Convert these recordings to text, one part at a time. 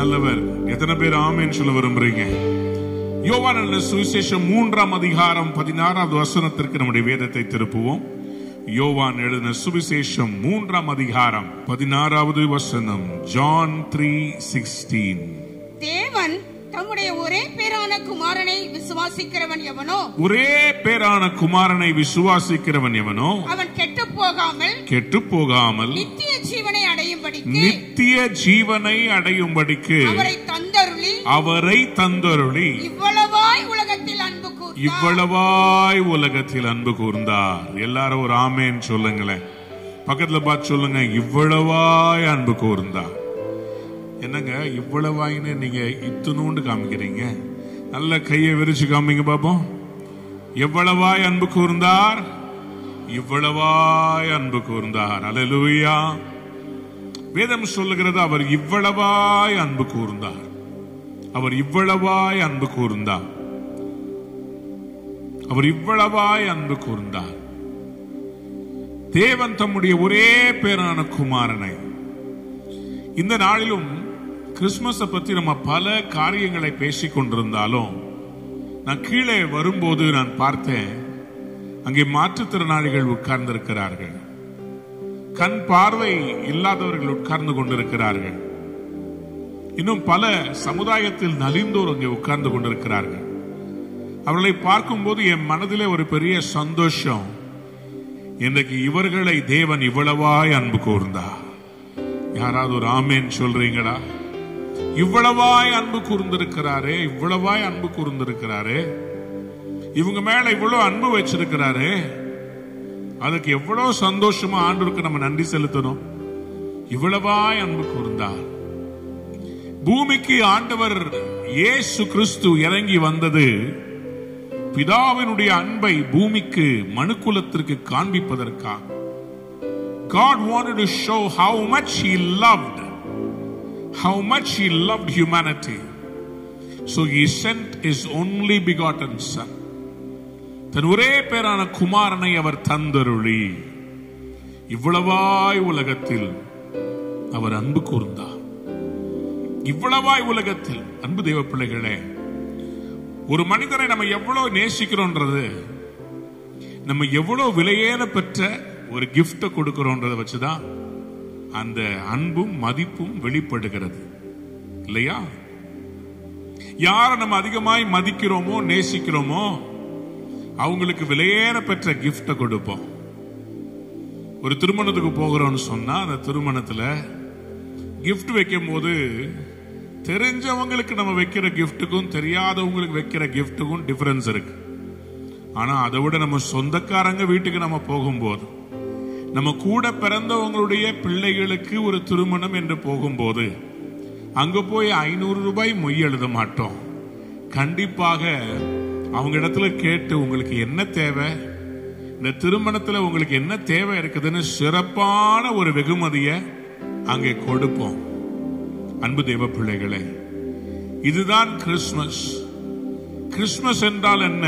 நல்லவர். எத்தனை பேர் ஆமென் சொல்ல விரும்புறீங்க? யோவான் எழுதின சுவிசேஷம் 3ஆம் அதிகாரம் 16வது வசனத்திற்கு நம்முடைய வேதத்தை திருப்புவோம். யோவான் எழுதின சுவிசேஷம் 3ஆம் அதிகாரம் 16வது வசனம். John 3:16. தேவன் தம்முடைய ஒரே பேரான குமாரனை விசுவாசிக்கிறவன் எவனோ, ஒரே பேரான குமாரனை விசுவாசிக்கிறவன் எவனோ அவன் கெட்டு போகாமல் நித்திய ஜீவனை அடையும்படிக்கு அவரை தந்தருளி இவ்வளவாய் உலகத்தில் அன்பு கூர்ந்தார். எல்லாரும் ஒரு ஆமேன் சொல்லுங்களேன். பக்கத்துல பார்த்து சொல்லுங்க, இவ்வளவாய் அன்பு கூர்ந்தார். என்னங்க இவ்வளவாயின்னு நீங்க இத்துணூண்டு காமிக்கிறீங்க? நல்ல கையை விரிச்சு காமிங்க பாப்போம். எவ்வளவாய் அன்பு கூர்ந்தார், இவ்வளவாய் அன்பு கூர்ந்தார். அல்லேலூயா. வேதம் சொல்லுகிறது அவர் இவ்வளவாய் அன்பு கூர்ந்தார். அவர் இவ்வளவாய் அன்பு கூர்ந்தார். அவர் இவ்வளவாய் அன்பு கூர்ந்தார். தேவன் தம்முடைய ஒரே பேரான குமாரனை. இந்த நாளிலும் கிறிஸ்துமஸை பத்தி நம்ம பல காரியங்களை பேசிக் கொண்டிருந்தாலும், நான் கீழே வரும்போது நான் பார்த்தேன், அங்கே மாற்றுத்திறனாளிகள் உட்கார்ந்திருக்கிறார்கள், கண் பார்வை இல்லாதவர்கள் உட்கார்ந்து கொண்டிருக்கிறார்கள், இன்னும் பல சமுதாயத்தில் நலிந்தோர் அங்கே உட்கார்ந்து கொண்டிருக்கிறார்கள். அவர்களை பார்க்கும்போது என் மனதிலே ஒரு பெரிய சந்தோஷம். இன்றைக்கு இவர்களை தேவன் இவ்வளவாய் அன்பு கூர்ந்தார். யாராவது ஒரு ஆமேன் சொல்றீங்களா? இவ்வளவாய் அன்பு கூர்ந்திருக்கிறாரே, இவ்வளவாய் அன்பு கூர்ந்திருக்கிறாரே, இவங்க மேல இவ்வளவு அன்பு வச்சிருக்கிறாரே, அதுக்கு எவ்வளவு சந்தோஷமா ஆண்டவருக்கு நம்ம நன்றி செலுத்தணும். இவ்வளவாய் அன்பு கூர்ந்தார். பூமிக்கு ஆண்டவர் இயேசு கிறிஸ்து இறங்கி வந்தது பிதாவினுடைய அன்பை பூமிக்கு மனுக்குலத்திற்கு காண்பிப்பதற்காக. God wanted to show how much he loved humanity. So he sent his only begotten son. தன் ஒரே பேரான குமாரனை அவர் தந்தருளி இவ்வளவாய் உலகத்தில் அவர் அன்பு கூர்ந்தார். இவ்வளவாய் உலகத்தில். அன்பு தேவ பிள்ளைகளே, ஒரு மனிதனை நம்ம எவ்வளவு நேசிக்கிறோன்றது, நம்ம எவ்வளவு விலையேற பெற்ற ஒரு கிஃப்ட் கொடுக்கிறோன்றதை வச்சுதான் அந்த அன்பும் மதிப்பும் வெளிப்படுகிறது, இல்லையா? யாரை நம்ம அதிகமாய் மதிக்கிறோமோ நேசிக்கிறோமோ அவங்களுக்கு விலையேற பெற்ற கிஃப்ட கொடுப்போம். ஒரு திருமணத்துக்கு போகிறோம்னு சொன்னா அந்த திருமணத்துல கிஃப்ட் வைக்கும் போது தெரிஞ்சவங்களுக்கு நம்ம வைக்கிற கிஃப்ட்டுக்கும் தெரியாதவங்களுக்கு வைக்கிற கிஃப்ட்டுக்கும் டிஃபரன்ஸ் இருக்கு. ஆனா அதை விட நம்ம சொந்தக்காரங்க வீட்டுக்கு நம்ம போகும்போது, நம்ம கூட பிறந்தவங்களுடைய பிள்ளைகளுக்கு ஒரு திருமணம் என்று போகும்போது அங்க போய் 500 ரூபாய் மொய் எழுத மாட்டோம். கண்டிப்பாக அவங்க இடத்துல கேட்டு உங்களுக்கு என்ன தேவை, இந்த திருமணத்துல உங்களுக்கு என்ன தேவை இருக்குதுன்னு சிறப்பான ஒரு வெகுமதியை அங்கே கொடுப்போம். அன்பு தேவ பிள்ளைகளே, இதுதான் கிறிஸ்துமஸ். கிறிஸ்துமஸ் என்றால் என்ன?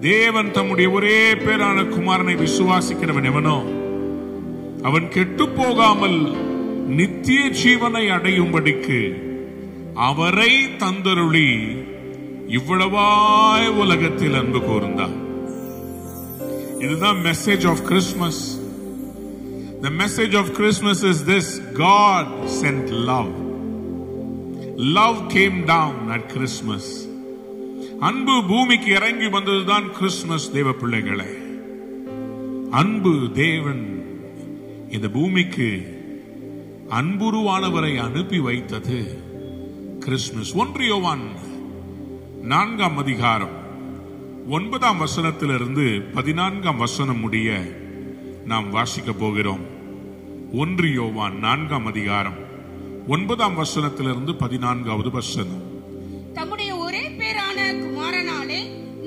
தேவன் தம்முடைய ஒரே பேரான குமாரனை விசுவாசிக்கிறவன் எவனோ அவன் கெட்டு போகாமல் நித்திய ஜீவனை அடையும்படிக்கு அவரை தந்தருளி இவ்வளவாய் உலகத்தில் அன்பு கூர்ந்தார். இதுதான் message of Christmas. The message of Christmas is this: God sent love. Love came down at Christmas. அன்பு பூமிக்கு இறங்கி வந்ததுதான் கிறிஸ்துமஸ். தேவ பிள்ளைகளே, அன்பு தேவன் இந்த பூமிக்கு அன்புருவானவரை அனுப்பி வைத்தது கிறிஸ்துமஸ். 1 யோவான் 4ஆம் அதிகாரம் 9ஆம் வசனத்திலிருந்து 14ஆம் வசனம் முடிய நாம் வாசிக்க போகிறோம். 1 யோவான் 4ஆம் அதிகாரம் 9ஆம் வசனத்திலிருந்து 14வது வசனம். தம்முடைய ஒரே பேரான குமாரனாலே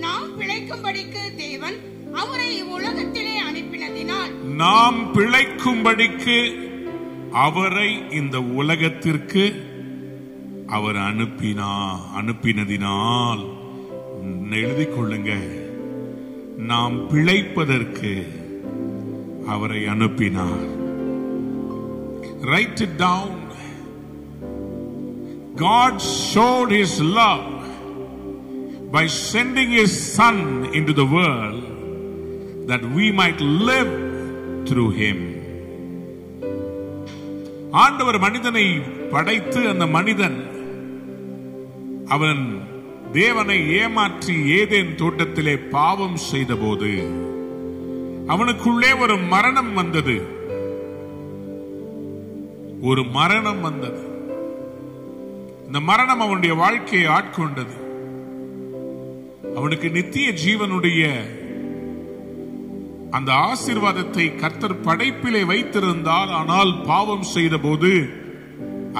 நாம் பிழைக்கும்படிக்கு தேவன் அவரை இவ்வுலகத்திலே அனுப்பினதினால், நாம் பிழைக்கும்படிக்கு அவரை இந்த உலகத்திற்கு அவர் அனுப்பினதினால், எழுதிக் கொள்ளுங்க, நாம் பிழைப்பதற்கு அவரை அனுப்பினார். Write it down. God showed his love by sending his son into the world that we might live through him. ஆண்டவர் மனிதனை படைத்து அந்த மனிதன் அவன் தேவனை ஏமாற்றி ஏதேன் தோட்டத்திலே பாவம் செய்தபோது அவனுக்குள்ளே ஒரு மரணம் வந்தது. ஒரு மரணம் வந்தது. இந்த மரணம் அவனுடைய வாழ்க்கையை ஆட்கொண்டது. அவனுக்கு நித்திய ஜீவனுடைய அந்த ஆசீர்வாதத்தை கர்த்தர் படைப்பிலே வைத்திருந்தால், ஆனால் பாவம் செய்த போது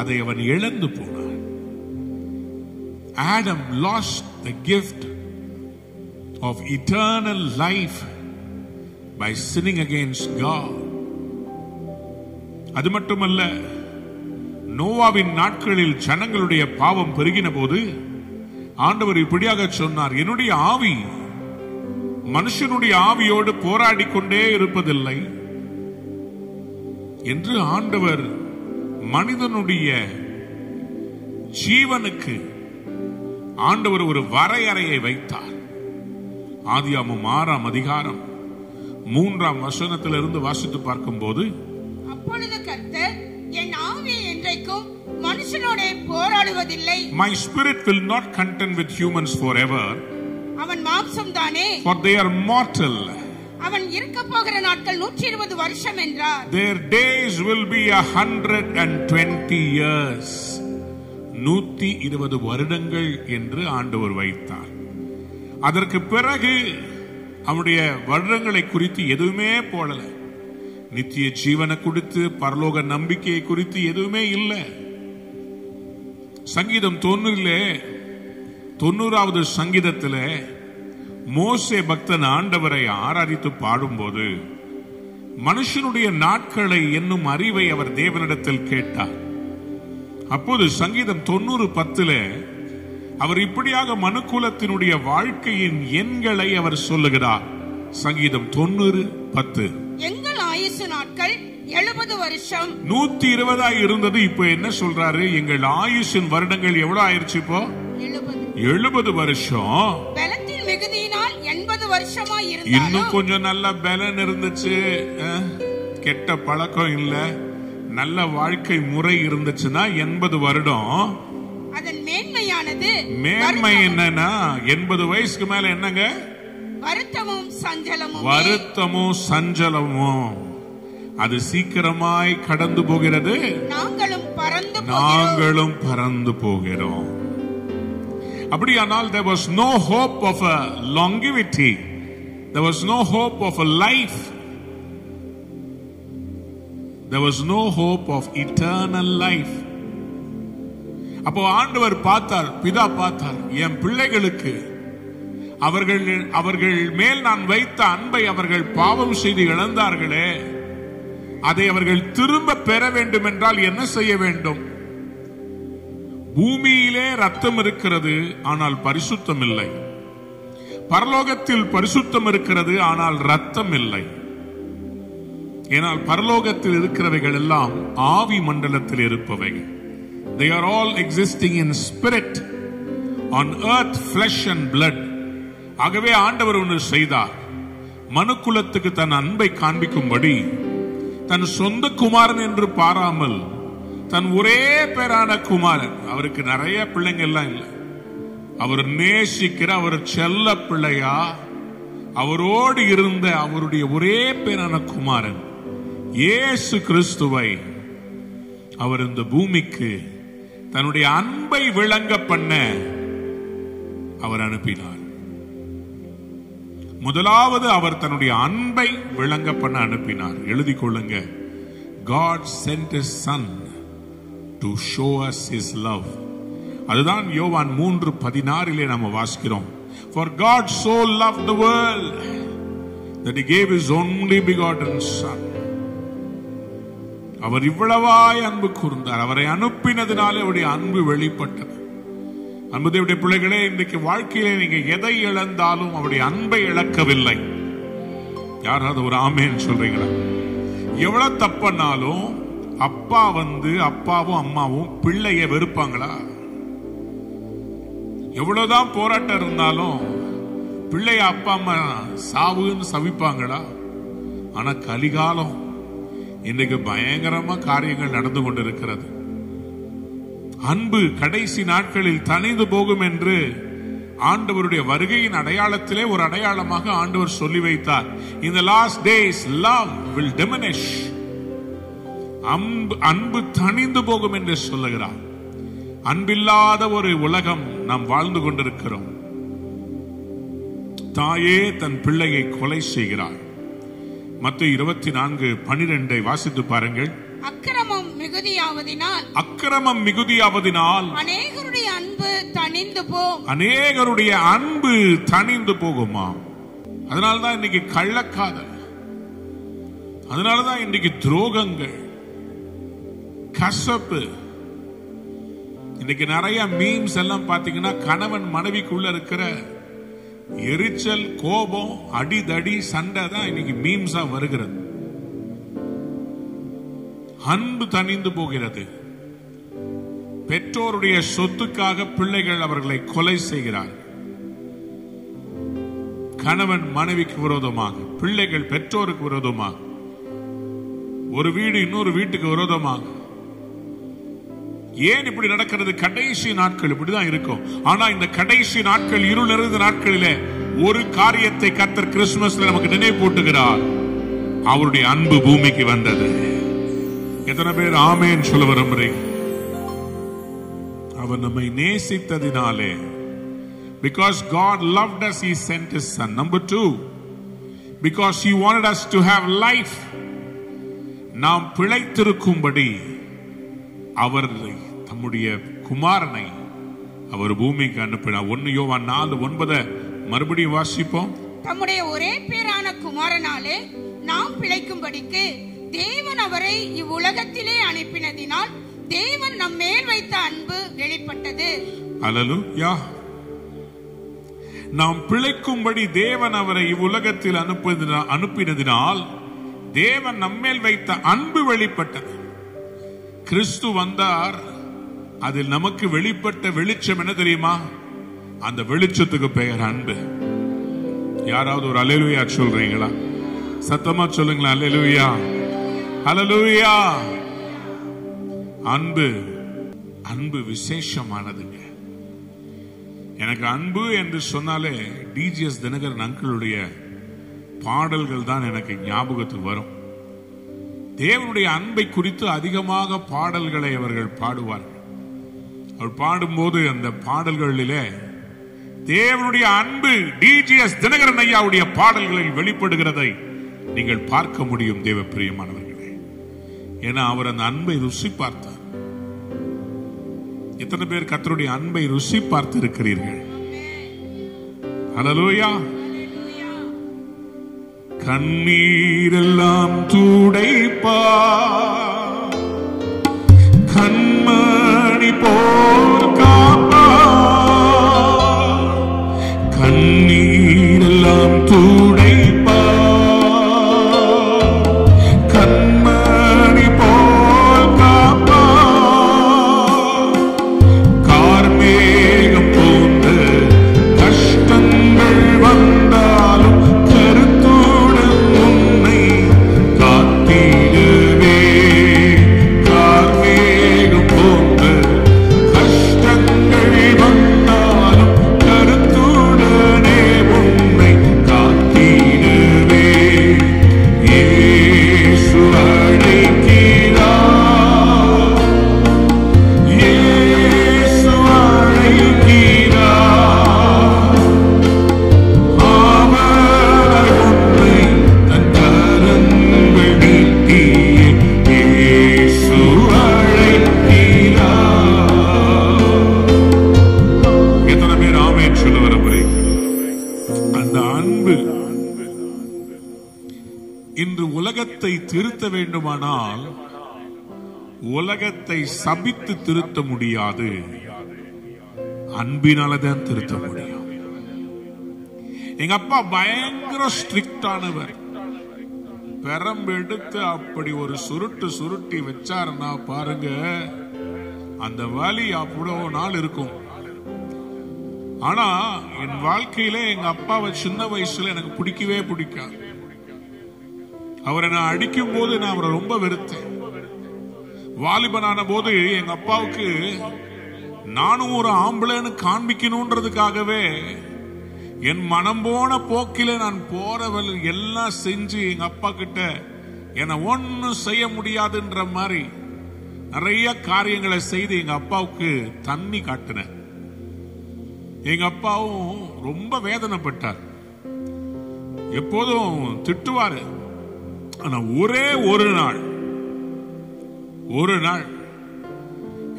அதை அவன் இழந்து போனான். Adam lost the gift of eternal life by sinning against God. அது மட்டுமல்ல, நோவாவின் நாட்களில் ஜனங்களுடைய பாவம் பெருகின போது ஆண்டவர் இப்படியாக சொன்னார், என்னுடைய ஆவி மனுஷனுடைய ஆவியோடு போராடி கொண்டே இருப்பதில்லை என்று ஆண்டவர் மனிதனுடைய ஜீவனுக்கு ஆண்டவர் ஒரு வரையறையை வைத்தார். ஆதியாகமம் 6ஆம் அதிகாரம் 3ஆம் வசனத்திலிருந்து வாசித்து பார்க்கும் போது, அப்பொழுது கர்த்தர் என் ஆவி என்றைக்கும் மனுஷனோட போராடுவதில்லை. My spirit will not contend with humans forever. அவன் மாம்சம் தானே. For they are mortal. அவன் இருக்க போகிற நாட்கள் 120 வருஷம் என்றார். Their days will be 120 years. 120 வருடங்கள் என்று ஆண்டவர் வைத்தார். அதற்கு பிறகு அவருடைய வருடங்களை குறித்து எதுவுமே போடல. நித்திய ஜீவனை குறித்து, பரலோக நம்பிக்கையை குறித்து எதுவுமே இல்லை. சங்கீதம் 90வது சங்கீதத்தில் மோசே பக்தன் ஆண்டவரை ஆராதித்து பாடும்போது மனுஷனுடைய நாட்களை என்னும் அறிவை அவர் தேவனிடத்தில் கேட்டார். அப்போது சங்கீதம் 90:10 அவர் இப்படியாக மனுக்குலத்தினுடைய வாழ்க்கையின் எண்களை அவர் சொல்லுகிறார். சங்கீதம் 90:10, எங்கள் ஆயுசு நாட்கள் 70 வருஷம். 120 இருந்தது. இப்ப என்ன சொல்றாரு? எங்கள் ஆயுஷின் வருடங்கள் எவ்வளவு ஆயிருச்சு? இப்போ 70 வருஷம். பலத்தின் மிகுதியினால் 80 வருஷமா இருந்தாலும் இன்னும் கொஞ்சம் நல்ல பலன் இருந்துச்சு, கெட்ட பழக்கம் இல்ல, நல்ல வாழ்க்கை முறை இருந்துச்சுன்னா 80 வருடம். அதன் மேன்மையானது, மேன்மை என்னன்னா 80 வயசுக்கு மேல என்னங்க? வருத்தமும் சஞ்சலமும். வருத்தமும் சஞ்சலமும் அது சீக்கிரமாய் கடந்து போகிறது. நாங்களும் பறந்து போகிறோம். அப்படியானால் there was no hope of a longevity, there was no hope of a life, there was no hope of eternal life. அப்போ ஆண்டவர் பார்த்தார், பிதா பார்த்தார், என் பிள்ளைகளுக்கு அவர்கள் மேல் நான் வைத்த அன்பை அவர்கள் பாவம் செய்து இழந்தார்களே, அதை அவர்கள் திரும்ப பெற வேண்டும் என்றால் என்ன செய்ய வேண்டும்? பூமியிலே ரத்தம் இருக்கிறது, ஆனால் பரிசுத்தம் இல்லை. பரலோகத்தில் பரிசுத்தம் இருக்கிறது, ஆனால் ரத்தம் இல்லை. ஏனால் பரலோகத்தில் இருக்கிறவைகள் எல்லாம் ஆவி மண்டலத்தில் இருப்பவைகள். They are all existing in spirit, on earth, flesh and blood. ஆகவே ஆண்டவர் ஒன்று செய்தார். மனுக்குலத்துக்கு தன் அன்பை காண்பிக்கும்படி தன் சொந்த குமாரன் என்று பாராமல் தன் ஒரே பேரான குமாரன், அவருக்கு நிறைய பிள்ளைங்க எல்லாம் இல்லை, அவர் நேசிக்கிற அவர் செல்ல பிள்ளையா அவரோடு இருந்த அவருடைய ஒரே பேரான குமாரன் இயேசு கிறிஸ்துவை அவர் இந்த பூமிக்கு தன்னுடைய அன்பை விளங்க பண்ண அவர் அனுப்பினார். முதலாவது அவர் தன்னுடைய அன்பை விளங்க பண்ண அனுப்பினார். எழுதி கொள்ளுங்க, God sent his son to show us his love. அதுதான் யோவான் 3:16 நாம வாசிக்கிறோம். For God so loved the world that he gave his only begotten son. அவர் இவ்வளவாய் அன்பு கூர்ந்தார். அவரை அனுப்பினதினாலே அவருடைய அன்பு வெளிப்பட்டது. அன்புடைய பிள்ளைகளே, இன்றைக்கு வாழ்க்கையிலே நீங்க எதை இழந்தாலும் அவருடைய அன்பை இழக்கவில்லை. யாராவது ஒரு ஆமேன்னு சொல்றீங்களா? எவ்வளவு தப்பனாலும் அப்பாவும் அம்மாவும் பிள்ளைய வெறுப்பாங்களா? எவ்வளவுதான் போராட்டம் இருந்தாலும் பிள்ளைய அப்பா அம்மா சாவுன்னு சவிப்பாங்களா? ஆனா கலிகாலம் இன்னைக்கு பயங்கரமா காரியங்கள் நடந்து கொண்டிருக்கிறது. அன்பு கடைசி நாட்களில் தணிந்து போகும் என்று ஆண்டவருடைய வருகையின் அடையாளத்திலே ஒரு அடையாளமாக ஆண்டவர் சொல்லி வைத்தார். In the last days love will diminish. அன்பு தணிந்து போகும் என்று சொல்லுகிறார். அன்பில்லாத ஒரு உலகம் நாம் வாழ்ந்து கொண்டிருக்கிறோம். தாயே தன் பிள்ளையை கொலை செய்கிறாள். மத்தேயு 24:12 வாசித்து பாருங்கள். அக்கிரமம் மிகுதியாவதினால் அநேகருடைய அன்பு தணிந்து போகும். அநேகருடைய அன்பு தணிந்து போகுமா? அதனாலதான் இன்னைக்கு கள்ளக்காதல், அதனாலதான் இன்னைக்கு துரோகங்கள், கசப்பு. இன்னைக்கு நிறைய மீம்ஸ் எல்லாம் பாத்தீங்கன்னா கணவன் மனைவிக்குள்ள இருக்கிற எரிச்சல், கோபம், அடிதடி, சண்டை தான் இன்னைக்கு மீம்ஸா வருகிறது. அன்பு தணிந்து போகிறது. பெற்றோருடைய சொத்துக்காக பிள்ளைகள் அவர்களை கொலை செய்கிறார். கணவன் மனைவிக்கு விரோதமாக, பிள்ளைகள் பெற்றோருக்கு விரோதமாக, ஒரு வீடு இன்னொரு வீட்டுக்கு விரோதமாக. ஏன் இப்படி நடக்கிறது? கடைசி நாட்கள் இப்படிதான் இருக்கும். ஆனா இந்த கடைசி நாட்கள், இருள் நிறைந்த நாட்களிலே ஒரு காரியத்தை கர்த்தர் கிறிஸ்துமஸ்ல நமக்கு நினைவூட்டுகிறார். அவருடைய அன்பு பூமிக்கு வந்தது. எத்தனை பேர் ஆமென் சொல்ல விரும்புறீங்க? அவர் நம்மை நேசித்ததினாலே, because God loved us, He sent His Son. Number 2, because He wanted us to have life. நாம் பிழைத்திருக்கும்படி அவர் தம்முடைய குமாரனை அவர் பூமிக்கு அனுப்பினார். 1 யோவான் 4:9 மறுபடியும் வாசிப்போம். தம்முடைய ஒரே பேரான குமாரனாலே நாம் பிழைக்கும்படிக்கு தேவன் அவரை இவ்வுலகத்திலே அனுப்பினதினால் தேவன் நம் மேல் வைத்த அன்பு வெளிப்பட்டது. அல்லேலூயா. நாம் பிழைக்கும்படி தேவன் அவரை இவ்வுலகத்தில் அனுப்பினதினால் தேவன் நம்மேல் வைத்த அன்பு வெளிப்பட்டது. கிறிஸ்து வந்தார். அதில் நமக்கு வெளிப்பட்ட வெளிச்சம் என்ன தெரியுமா? அந்த வெளிச்சத்துக்கு பெயர் அன்பு. யாராவது ஒரு அல்லேலூயா சொல்றீங்களா? சத்தமா சொல்லுங்களா அல்லேலூயா. அல்லேலூயா. அன்பு, அன்பு விசேஷமானதுங்க. எனக்கு அன்பு என்று சொன்னாலே டிஜிஎஸ் தினகரன் அங்கிளுடைய பாடல்கள் தான் எனக்கு ஞாபகத்துக்கு வரும். தேவனுடைய அன்பை குறித்து அதிகமாக பாடல்களை அவர்கள் பாடுவார்கள். அவர் பாடும்போது அந்த பாடல்களிலே தேவனுடைய அன்பு டிஜிஎஸ் தினகரன் ஐயாவுடைய பாடல்களில் வெளிப்படுகிறதை நீங்கள் பார்க்க முடியும் தேவ பிரியமானவர்களே. ஏன்னா அவர் அந்த அன்பை ருசி பார்த்தார். எத்தனை பேர் கர்த்தருடைய அன்பை ருசி பார்த்து இருக்கிறீர்கள்? அல்லேலூயா. கண்ணீரெல்லாம் துடைப்பார், கண்மணி போல் காப்பார். கண்ணீரெல்லாம் துடைப்பார், கண்மணி போல் காப்பார். கார்மேகம் போன்ற கஷ்டங்கள் வந்தாலும் திருத்த வேண்டுமானால் உலகத்தை சபித்து திருத்த முடியாது, அன்பினாலதான் திருத்த முடியும். எங்க அப்பா பயங்கர ஸ்ட்ரிக்ட் ஆனவர். பெரம்பெடுத்து அப்படி ஒரு சுருட்டி வச்சாருன்னா பாருங்க, அந்த வலி அவ்வளவு நாள் இருக்கும். ஆனா என் வாழ்க்கையில எங்க அப்பாவை சின்ன வயசுல எனக்கு பிடிக்கவே பிடிக்காது. அவரை நான் அடிக்கும் போது நான் அவரை ரொம்ப வெறுத்தேன். வாலிபனான போது எங்க அப்பாவுக்கு நானும் ஒரு ஆம்பளைன்னு காண்பிக்கணும்ன்றதுக்காகவே என் மனம் போன போக்கில நான் போறவள் எல்லாம் செஞ்சு எங்க அப்பா கிட்ட என்னை ஒன்னும் செய்ய முடியாதுன்ற மாதிரி நிறைய காரியங்களை செய்து எங்க அப்பாவுக்கு தண்ணி காட்டினேன். எங்க அப்பாவும் ரொம்ப வேதனைப்பட்டார். எப்போதும் திட்டுவாரு. ஆனா ஒரே ஒரு நாள்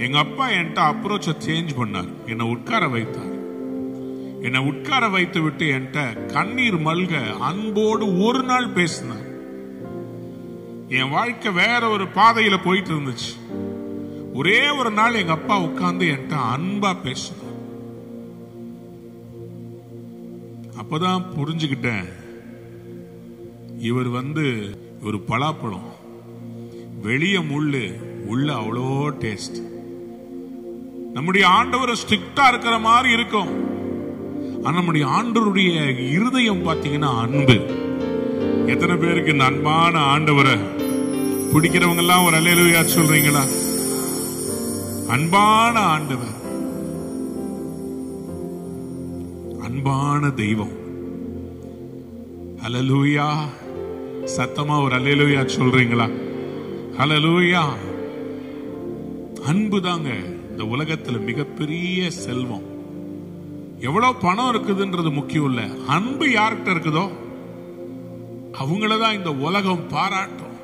எங்க அப்பா என்கிட்ட அப்ரோச்ச சேஞ்ச் பண்ணார். என்னை உட்கார வைத்தார். என்னை உட்கார வைத்து விட்டு என்கிட்ட கண்ணீர் மல்க அன்போடு ஒரு நாள் பேசினார். என் வாழ்க்கை வேற ஒரு பாதையில போயிட்டு இருந்துச்சு. ஒரே ஒரு நாள் எங்க அப்பா உட்கார்ந்து என்கிட்ட அன்பா பேசினார். அப்பதான் புரிஞ்சுக்கிட்டேன், இவர் ஒரு பலாப்பழம், வெளிய முள்ளு, உள்ள அவ்வளோ டேஸ்ட். நம்முடைய ஆண்டவர் ஸ்ட்ரிக்டா இருக்கிற மாதிரி இருக்கும். ஆனா நம்முடைய ஆண்டவருடைய இருதயம் பாத்தீங்கன்னா அன்பு. எத்தனை பேருக்கு இந்த அன்பான ஆண்டவரை பிடிக்கிறவங்க எல்லாம் ஒரு அல்லேலூயா சொல்றீங்களா? அன்பான ஆண்டவர், அன்பான தெய்வம். ஹல்லேலூயா. சத்தமா ஒரு அல்லேலூயா சொல்றீங்களா? ஹல்லேலூயா. அன்பு தாங்க இந்த உலகத்துல மிகப்பெரிய செல்வம். எவ்வளவு பணம் இருக்குதுன்றது முக்கியம் இல்ல. அன்பு யார்கிட்ட இருக்குதோ அவங்களதான் இந்த உலகம் பாராட்டும்.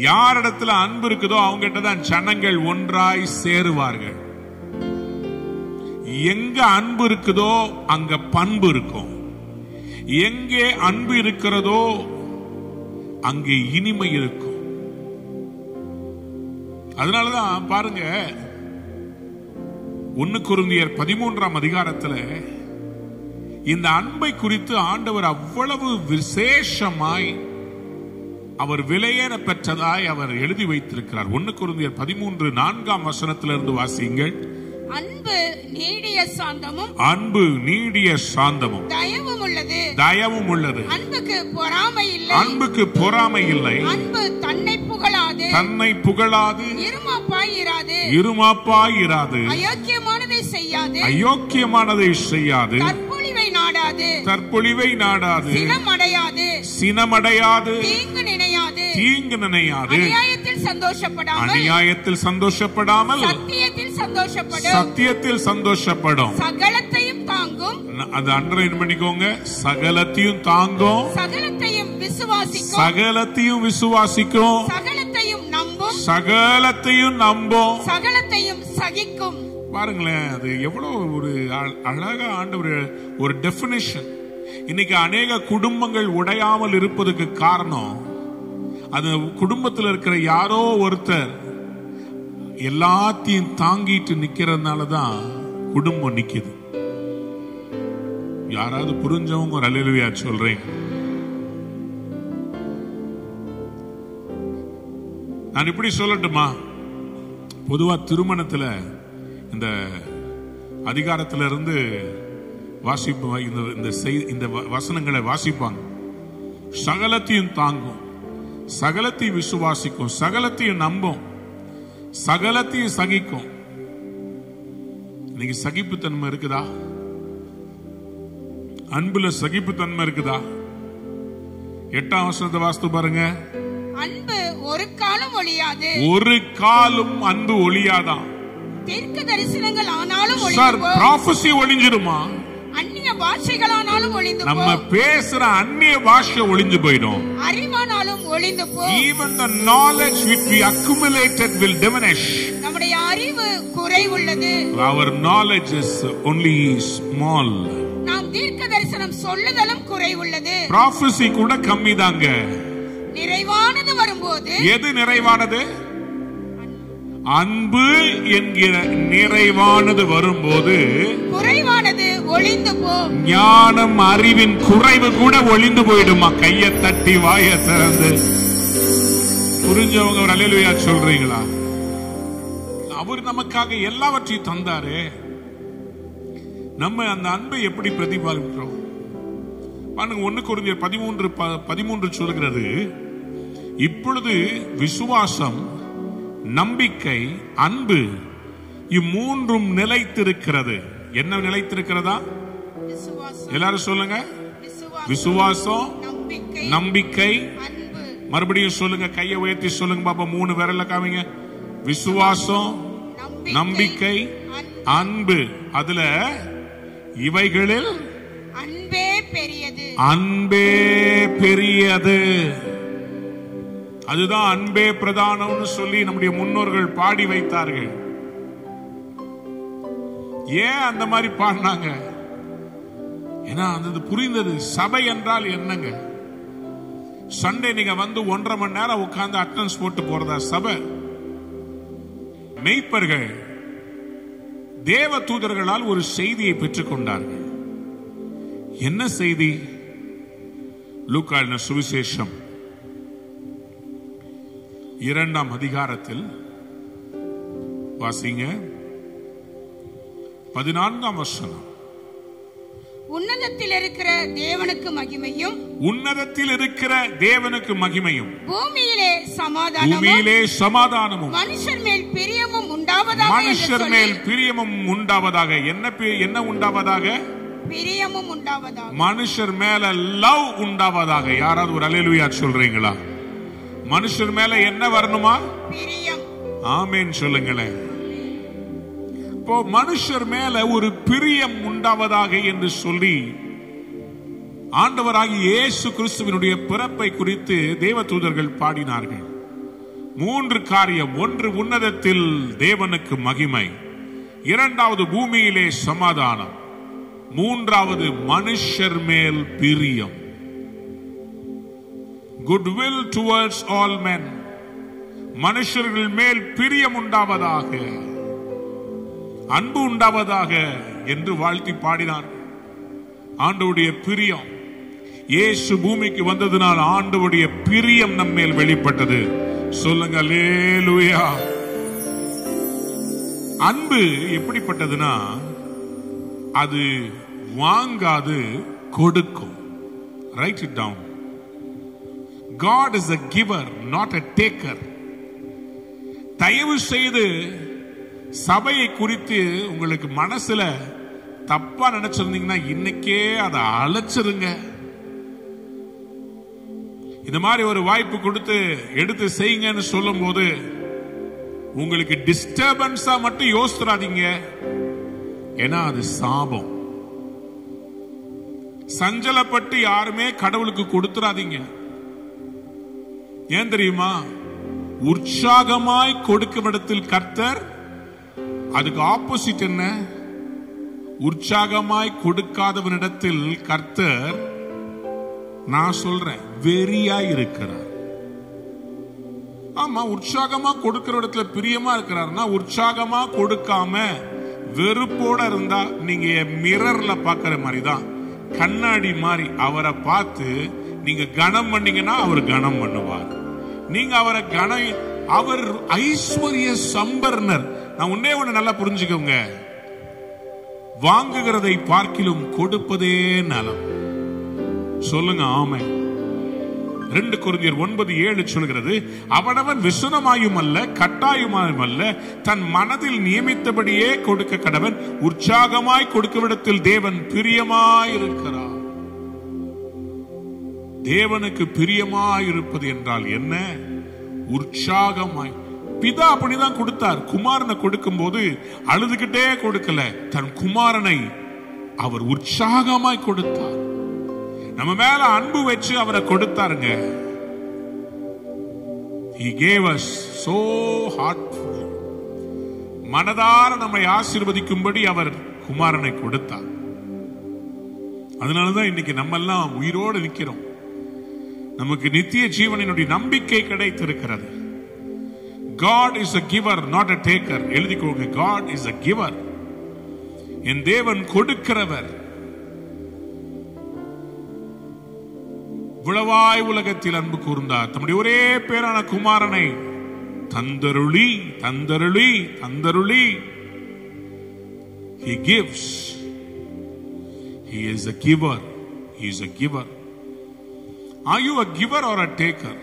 யாரிடத்துல அன்பு இருக்குதோ அவங்க கிட்ட தான் ஜனங்கள் ஒன்றாய் சேருவார்கள். எங்க அன்பு இருக்குதோ அங்க பண்பு இருக்கும். எங்கே அன்பு இருக்கிறதோ அங்கே இனிமை இருக்கும். அதனாலதான் பாருங்க, 1 கொரிந்தியர் 13ஆம் அதிகாரத்துல இந்த அன்பை குறித்து ஆண்டவர் அவ்வளவு விசேஷமாய் அவர் விலையேற பெற்றதாய் அவர் எழுதி வைத்திருக்கிறார். 1 கொரிந்தியர் 13:4 வசனத்திலிருந்து வாசியுங்கள். அன்பு நீடிய சாந்தமும், அன்பு நீடிய சாந்தமும், தயவும் உள்ளது. அன்புக்கு பொறாமை இல்லை, அன்புக்கு பொறாமை இல்லை. அன்பு தன்னை புகழாது, இருமாப்பாய் இராது, அயோக்கியமானதை செய்யாது, தற்பொழிவை நாடாது, சினமடையாது, தீங்கு நினையாது, அநியாயத்தில் சந்தோஷப்படாமல் சத்தியத்தில் சந்தோஷப்படும். சகலத்தையும் தாங்கும். அது அண்டர்லைன் பண்ணிக்கோங்க. சகலத்தையும் தாங்கும், சகலத்தையும் விசுவாசிக்கும், சகலத்தையும் நம்பும், சகலத்தையும் சகிக்கும். பாருங்களேன், அது எவ்வளவு ஒரு அழகா ஆண்டவர் ஒரு டெபினிஷன். இன்னைக்கு அநேக குடும்பங்கள் உடையாமல் இருப்பதுக்கு காரணம், அது குடும்பத்தில் இருக்கிற யாரோ ஒருத்தர் எல்லாத்தையும் தாங்கிட்டு நிக்கிறதுனாலதான் குடும்பம் நிக்குது. யாராவது புரிஞ்சவங்க ஒரு அல்லேலூயா சொல்றேன். நான் இப்படி சொல்லட்டுமா? பொதுவா திருமணத்துல இந்த அதிகாரத்துல இருந்து இந்த வசனங்களை வாசிப்பாங்க. சகலத்தையும் தாங்கும், சகலத்தையும் விசுவாசிக்கும், சகலத்தையும் நம்பும், சகலத்தையும் சகிக்கும். இன்னைக்கு சகிப்புத்தன்மை இருக்குதா? அன்புல சகிப்புத்தன்மை இருக்குதா? 8ஆம் வசனத்தை வாசித்து பாருங்க. அன்பு ஒரு காலம் ஒளியாது, ஒரு காலம் அன்பு ஒளியாதான். தீர்க்க தரிசனங்கள் ஆனாலும் ப்ராபசி ஒளிஞ்சிருமா? அந்நிய பாஷைகளானாலும் ஒளிந்து நம்ம பேசுற அந்நிய பாஷை ஒளிஞ்சு போயிடும். அறிவானாலும் ஒளிந்து போ. Even the knowledge which we accumulated will diminish. நம்முடைய அறிவு குறைவுள்ளது. Our knowledge is only small. நாம் தீர்க்க தரிசனம் சொல்லுதலும் குறைவுள்ளது. Prophecy கூட கம்மிதாங்க. நிறைவானது வரும்போது, எது நிறைவானது? அன்பு என்கிற நிறைவானது வரும்போது குறைவானது ஒளிந்து போ. ஞானம் அறிவின் குறைவு கூட ஒளிந்து போயிடுமா? கையை தட்டி வாயை திறந்து புரிஞ்சவங்க ஒரு அல்லேலூயா சொல்றீங்களா? அவர் நமக்காக எல்லாவற்றையும் தந்தாரு. நம்ம அந்த அன்பை எப்படி பிரதிபலிக்கிறோம்? 1 கொரிந்தியர் 13 சொல்கிறது, இப்பொழுது விசுவாசம், நம்பிக்கை, அன்பு இம்மூன்றும் நிலைத்திருக்கிறது. என்ன நிலைத்திருக்கிறதா? எல்லாரும் சொல்லுங்க. விசுவாசம், நம்பிக்கை, மறுபடியும் சொல்லுங்க, கையை உயர்த்தி சொல்லுங்க பாப்பா. 3 விரல்ல காமிங்க. விசுவாசம், நம்பிக்கை, அன்பு. அதுல இவைகளில் அன்பே பெரியது. அன்பே பெரியது. அதுதான் அன்பே பிரதானம்னு சொல்லி நம்முடைய முன்னோர்கள் பாடி வைத்தார்கள். ஏன் அந்த மாதிரி பாடினாங்க? ஏன்னா அது புரிந்தது. சபை என்றால் என்னங்க? சண்டே நீங்க வந்து 1.5 மணி நேரம் உட்கார்ந்து அட்டெண்டன்ஸ் போட்டு போறதா சபை? மெய்ப்பர்கள் தேவ தூதர்களால் ஒரு செய்தியை பெற்றுக் கொண்டார்கள். என்ன செய்தி? லூக்கா சுவிசேஷம் 2ஆம் அதிகாரத்தில் வாசிங்க, 14ஆம் வசனம். உன்னதத்தில் இருக்கிற தேவனுக்கு மகிமையும், உன்னதத்தில் இருக்கிற தேவனுக்கு மகிமையும், பூமியிலே சமாதானமும், மனுஷர் மேல் பிரியமும் உண்டாவதாக. மனுஷர் மேல் பிரியமும் உண்டாவதாக. என்ன உண்டாவதாக? பிரியமும் உண்டாவதாக. மனுஷர் மேல லவ் உண்டாவதாக. யாராவது ஒரு அல்லேலூயா சொல்றீங்களா? மனுஷர் மேல என்ன வரணுமா? பிரியம். ஆமென் சொல்லுங்களேன். இப்போ மனுஷர் மேல ஒரு பிரியம் உண்டாவதாக என்று சொல்லி ஆண்டவராகிய இயேசு கிறிஸ்துவினுடைய பிறப்பை குறித்து தேவதூதர்கள் பாடினார்கள். 3 காரியம். 1, உன்னதத்தில் தேவனுக்கு மகிமை. 2வது, பூமியிலே சமாதானம். 3வது, மனுஷர் மேல் பிரியம். Goodwill towards all men. மனுஷர்கள் மேல் பிரியம் உண்டாவதாக, அன்பு உண்டாவதாக என்று வாழ்த்தி பாடினார். ஆண்டவருடைய பிரியம். இயேசு பூமிக்கு வந்ததனால் ஆண்டவருடைய பிரியம் நம்ம மேல் வெளிப்பட்டது. சொல்லுங்க அல்லேலூயா. அன்பு எப்படிப்பட்டதுன்னா, அது வாங்காது கொடுக்கும். Write it down. God is a giver, not a taker. தயவு செய்து சபையை குறித்து உங்களுக்கு மனசுல தப்பா நினைச்சிருந்தீங்கன்னா இன்னைக்கே அதை அழைச்சிருங்க. இந்த மாதிரி ஒரு வாய்ப்பு கொடுத்து எடுத்து செய்யுங்கன்னு சொல்லும் போது உங்களுக்கு டிஸ்டர்பன்ஸா மட்டும் யோசிராதீங்க. ஏன்னா அது சாபம். சஞ்சலப்பட்டு யாருமே கடவுளுக்கு கொடுத்துறாதீங்க. ஏன் தெரியுமா? உற்சாகமாய் கொடுக்கும் இடத்தில் கர்த்தர், அதுக்கு ஆப்போசிட் என்ன? உற்சாகமாய் கொடுக்காதவனிடத்தில் கர்த்தர், நான் சொல்றேன், வெறியாய் இருக்கிறார். ஆமா, உற்சாகமா கொடுக்கிற இடத்துல பிரியமா இருக்கிறார்னா, உற்சாகமா கொடுக்காம வெறுப்போட இருந்தா நீங்க மிரர்ல பாக்குற மாதிரிதான், கண்ணாடி மாதிரி. அவரை பார்த்து நீங்க கனம் பண்ணீங்கன்னா அவர் கனம் பண்ணுவார். நீங்க அவரை அவர் ஐஸ்வர்ய சம்பர்ணர். நான் ஒன்னே ஒண்ணு நல்லா புரிஞ்சுக்கோங்க, வாங்குகிறதை பார்க்கிலும் கொடுப்பதே நலம். சொல்லுங்க ஆமென். 2 கொரிந்தியர் 9:7 சொல்கிறது, அவனவன் விசுனமாயும் அல்ல கட்டாயமாயும் அல்ல, தன் மனதில் நியமித்தபடியே கொடுக்க கடவன். உற்சாகமாய் கொடுக்கவிடத்தில் தேவன் பிரியமாய் இருக்கிறார். தேவனுக்கு பிரியமாய் இருப்பது என்றால் என்ன? உற்சாகமாய். பிதா அப்படிதான் கொடுத்தார். குமாரனை கொடுக்கும் போது அழுதுகிட்டே கொடுக்கல, தன் குமாரனை அவர் உற்சாகமாய் கொடுத்தார். நம்ம மேல அன்பு வச்சு அவரை கொடுத்தாருங்க. He gave us so heartfully. மனதார நம்மை ஆசீர்வதிக்கும்படி அவர் குமாரனை கொடுத்தார். அதனாலதான் இன்னைக்கு நம்ம எல்லாம் உயிரோடு நிக்கிறோம். நமக்கு நித்திய ஜீவனினுடைய நம்பிக்கை கிடைத்திருக்கிறது. God is a giver, not a taker. எழுதிக்கோங்க, God is a giver. என் தேவன் கொடுக்கிறவர். இவ்வளவாய் உலகத்தில் அன்பு கூர்ந்தார், தம்முடைய ஒரே பேரான குமாரனை தந்தருளி தந்தருளி தந்தருளி. He gives He is a giver. He is a giver. Are you a giver or a taker?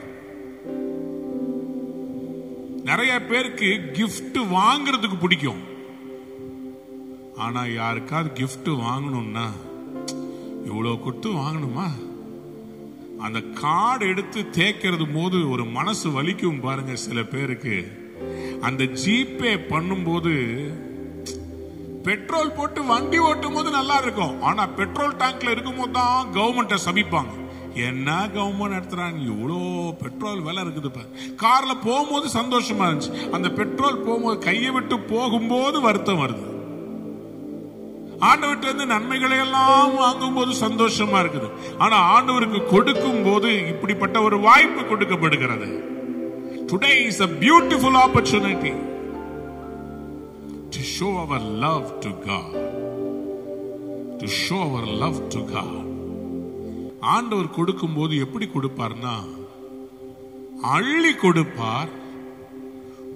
நிறைய பேருக்கு gift வாங்குறதுக்கு பிடிக்கும். ஆனா யாருக்காவது gift வாங்கணும்னா இவ்வளவு கொடுத்து வாங்கணுமா? அந்த கார்டு எடுத்து தேய்க்கிறது போது ஒரு மனசு வலிக்கும் பாருங்க சில பேருக்கு. அந்த ஜிபே பண்ணும்போது பெட்ரோல் போட்டு வண்டி ஓட்டும் போது நல்லா இருக்கும். ஆனா பெட்ரோல் டேங்க்ல இருக்கும் போது தான் கவர்மெண்ட்டை சபிப்பாங்க. என்ன கவர்மெண்ட் நடத்துறாங்க, இவ்வளோ பெட்ரோல் விலை இருக்குது பாரு. கார்ல போகும்போது சந்தோஷமா இருந்துச்சு, அந்த பெட்ரோல் போகும்போது கையை விட்டு போகும்போது வருத்தம் வருது. ஆண்டவர்கிட்ட இருந்து நன்மைகளை எல்லாம் வாங்கும் போது சந்தோஷமா இருக்குது. ஆனா ஆண்டவருக்கு கொடுக்கும் போது இப்படிப்பட்ட ஒரு வாய்ப்பு கொடுக்கப்படுகிறது. Today is a beautiful opportunity to show our love to God. To show our love to God. ஆண்டவர் கொடுக்கும் போது எப்படி கொடுப்பார்னா அள்ளி கொடுப்பார்,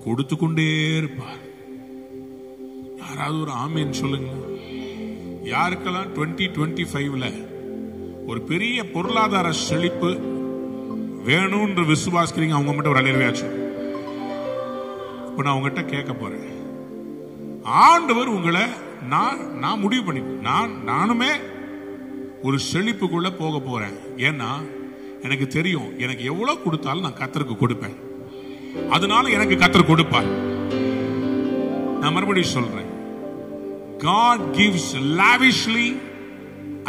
கொடுத்து கொண்டே இருப்பார். யாராவது ஒரு ஆமேன் சொல்லுங்க. யாருக்கெல்லாம் 2025ல ஒரு பெரிய பொருளாதார செழிப்பு வேணும்ன்ற விசுவாசிக்கிறீங்க, அவங்க மட்டும் ஒரு அலையாச்சு. இப்ப நான் உங்ககிட்ட கேட்க போறேன். ஆண்டவர் உங்களை நான் முடிவு பண்ணி நானுமே ஒரு செழிப்புக்குள்ள போக போறேன். ஏன்னா எனக்கு தெரியும் எனக்கு எவ்வளவு கொடுத்தாலும் நான் கர்த்தருக்கு கொடுப்பேன். அதனால எனக்கு கர்த்தர் கொடுப்பார். நான் மறுபடியும் சொல்றேன், God gives lavishly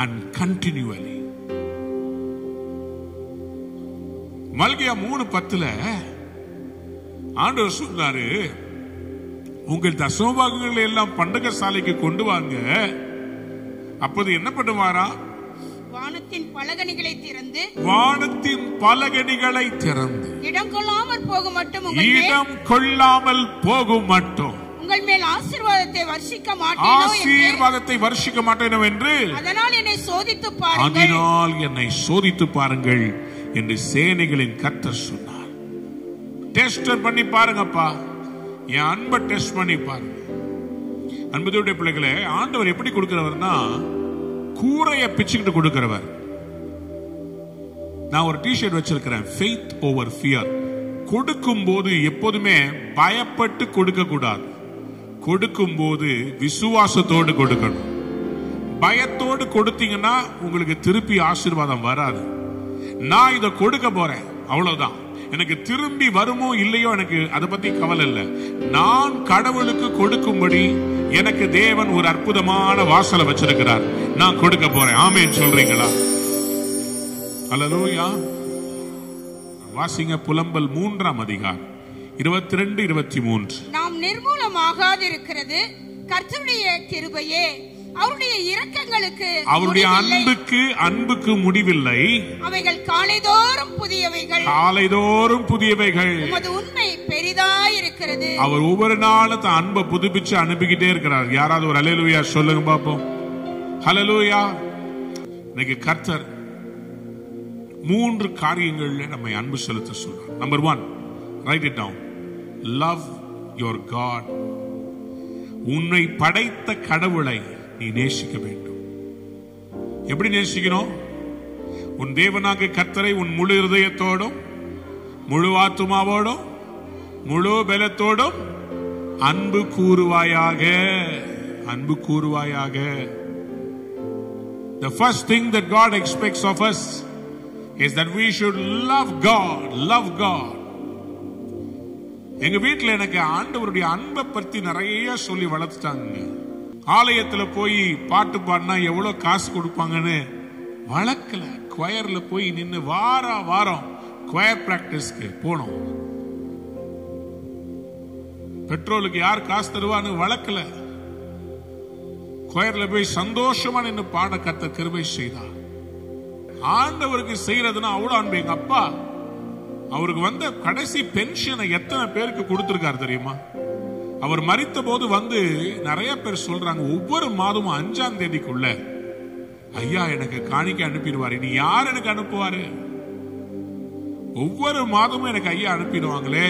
and continually. மல்கியா 3:10 ஆண்டவர் சொல்றாரு, உங்கள் தசமபாகங்களை எல்லாம் பண்டக சாலைக்கு கொண்டு வாங்க. அப்போது என்ன பண்ணுவாரா? வானத்தின் பலகணிகளை திறந்து இடம் கொள்ளாமல் போகும் மட்டும் உங்கள் மேல் ஆசீர்வாதத்தை வர்ஷிக்க மாட்டேனோ என்று அதனால் என்னை சோதித்து பாருங்கள் என்று சேனைகளின் கர்த்தர் சொன்னார். டெஸ்ட் பண்ணி பாருங்கப்பா, என் அன்பை டெஸ்ட் பண்ணி பாருங்க. அன்புடைய பிள்ளைகளே, ஆண்டவர் எப்படி கொடுக்கிறவர்னா கூரையை பிச்சுக்கிட்டு கொடுக்கிறவர். நான் ஒரு டிஷர்ட் வச்சிருக்கிறேன், ஃபெய்த் ஓவர் ஃபியர். கொடுக்கும் போது எப்போதுமே பயப்பட்டு கொடுக்க கூடாது. கொடுக்கும் போது விசுவாசத்தோடு கொடுக்கணும். பயத்தோடு கொடுத்தீங்கன்னா உங்களுக்கு திருப்பி ஆசீர்வாதம் வராது. நான் இதை கொடுக்க போறேன், அவ்வளவுதான். எனக்கு திரும்பி வருமோ இல்லையோ எனக்கு அதை பத்தி கவலை இல்லை. நான் கடவுளுக்கு கொடுக்கும்படி எனக்கு தேவன் ஒரு அற்புதமான வாசலை வச்சிருக்கிறார். நான் கொடுக்க போறேன். ஆமென் சொல்றீங்களா? அல்லேலூயா. வாசிங்க புலம்பல் 3ஆம் அதிகாரம் 22-23. நாம் நிர்மூலமாகாதிருக்கிறது கர்த்தருடைய கிருபையே, அவருடைய இரக்கங்களுக்கு அவருடைய அன்புக்கு முடிவில்லை. அவைகள் காலைதோறும் புதியவைகள். உமது உண்மை பெரிதாயிருக்கிறது. அவர் ஒவ்வொரு நாளும் தன் அன்பை புதுப்பிச்சு அனுப்பிக்கிட்டே இருக்கிறார். யாராவது ஒரு அல்லேலூயா சொல்லுங்க பாப்போம். அல்லேலூயா. இன்னைக்கு கர்த்தர் 3 காரியங்கள்ல நம்மை அன்பு செலுத்த சொல்றார். Number 1, write it down. Love your God. உன்னை படைத்த கடவுளை நீ நேசிக்க வேண்டும். எப்படி நேசிக்கணும்? உன் தேவனாகிய கர்த்தரை உன் முழு இருதயத்தோடும், முழு ஆத்துமாவோடும், முழு பலத்தோடும் அன்பு கூறுவாயாக. அன்பு கூறுவாயாக. The first thing that God expects of us is that we should love God. Love God. எங்க வீட்டில் எனக்கு ஆண்டவருடைய அன்பை பத்தி நிறைய சொல்லி வளர்த்துட்டாங்க. ஆலயத்துல போய் பாட்டு பாடினா எவ்வளவு காசு கொடுப்பாங்கன்னு வளர்க்கல. குயர்ல போய் நின்று வாரம் குயர் பிராக்டிஸ்க்கு போனோம். பெட்ரோலுக்கு யார் காசு தருவான்னு வளர்க்கல. குயர்ல போய் சந்தோஷமா நின்று பாட கர்த்தர் கிருபை செய்தார். ஆண்டவருக்கு செய்யறதுன்னா அவ்வளவு அன்பு. எங்க அப்பா அவருக்கு வந்த கடைசி பென்ஷனை எத்தனை பேருக்கு கொடுத்திருக்காரு தெரியுமா? அவர் மரித்த போது வந்து நிறைய பேர் சொல்றாங்க, ஒவ்வொரு மாதமும் 5ஆம் தேதிக்குள்ள ஐயா எனக்கு காணிக்க அனுப்பிடுவாரு. நீ யார் எனக்கு அனுப்புவாரு? ஒவ்வொரு மாதமும் எனக்கு ஐயா அனுப்பிடுவாங்களே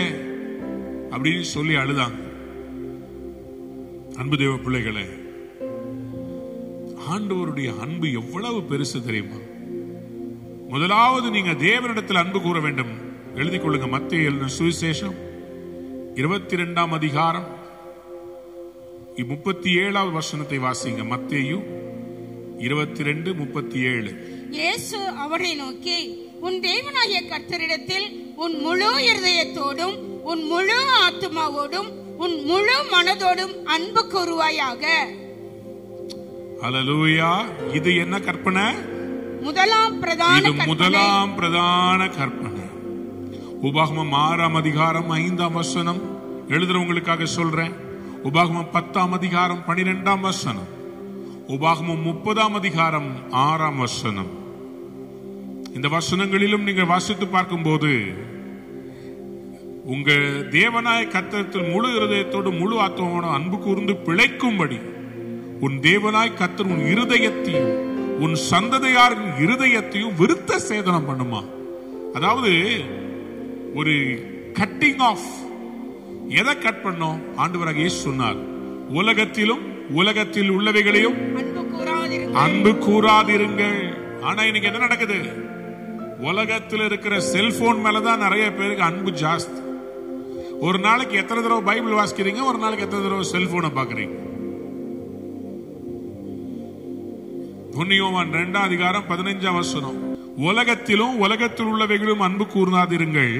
அப்படின்னு சொல்லி அழுதாங்க. அன்பு தேவ பிள்ளைகளே, ஆண்டவருடைய அன்பு எவ்வளவு பெருசு தெரியுமா? முதலாவது நீங்க தேவனிடத்தில் அன்பு கூற வேண்டும். எழுதிக் கொள்ளுங்க. மத்தேயு எழுதின சுவிசேஷம் 22ஆம் அதிகாரம் 37வது வசனத்தை வாசிங்க. மத்தேயு 22:37. இயேசு அவரை நோக்கி, உன் தேவனாகிய கர்த்தரிடத்தில் உன் முழு இருதயத்தோடும் உன் முழு ஆத்துமாவோடும் உன் முழு மனதோடும் அன்பு கூறுவாயாக. ஹல்லேலூயா. இது என்ன கற்பனை? முதலாம் பிரதான கற்பனை. உபாகமம் 6ஆம் அதிகாரம் 5ஆம் வசனம். எழுதுறவங்களுக்காக சொல்றேன். உபாகமம் 10ஆம் அதிகாரம் 12ஆம் வசனம். உபாகமம் 30ஆம் அதிகாரம் 6ஆம் வசனம். இந்த வசனங்களிலும் நீங்கள் வாசித்து பார்க்கும் போது உங்க தேவனாய கர்த்தரிடத்தில் முழு இருதயத்தோடு முழு ஆத்மாவோடு அன்பு கூர்ந்து பிழைக்கும்படி உன் தேவனாய் கர்த்தர் உன் இருதயத்தையும் உன் சந்ததியாரின் இருதயத்தையும் விருத்த சேதனம் பண்ணுமா. அதாவது ஒரு கட்டிங் ஆஃப். எதை கட் பண்ணோம்? ஆண்டவராக இயேசு சொன்னார், உலகத்திலும் உலகத்தில் உள்ளவைகளையும் அன்பு கூறாதிருங்கள். ஆனா இன்னைக்கு என்ன நடக்குது? உலகத்தில் இருக்கிற செல்போன் மேலதான் நிறைய பேருக்கு அன்பு ஜாஸ்தி. ஒரு நாளைக்கு எத்தனை தடவை பைபிள் வாசிக்கிறீங்க? ஒரு நாளைக்கு எத்தனை தடவை செல்போனை பாக்குறீங்க? 1 யோவான் 2ஆம் அதிகாரம் 15ஆம் வசனம். உலகத்திலும் உலகத்தில் உள்ளவைகளும் அன்பு கூர்ந்தாதிருங்கள்.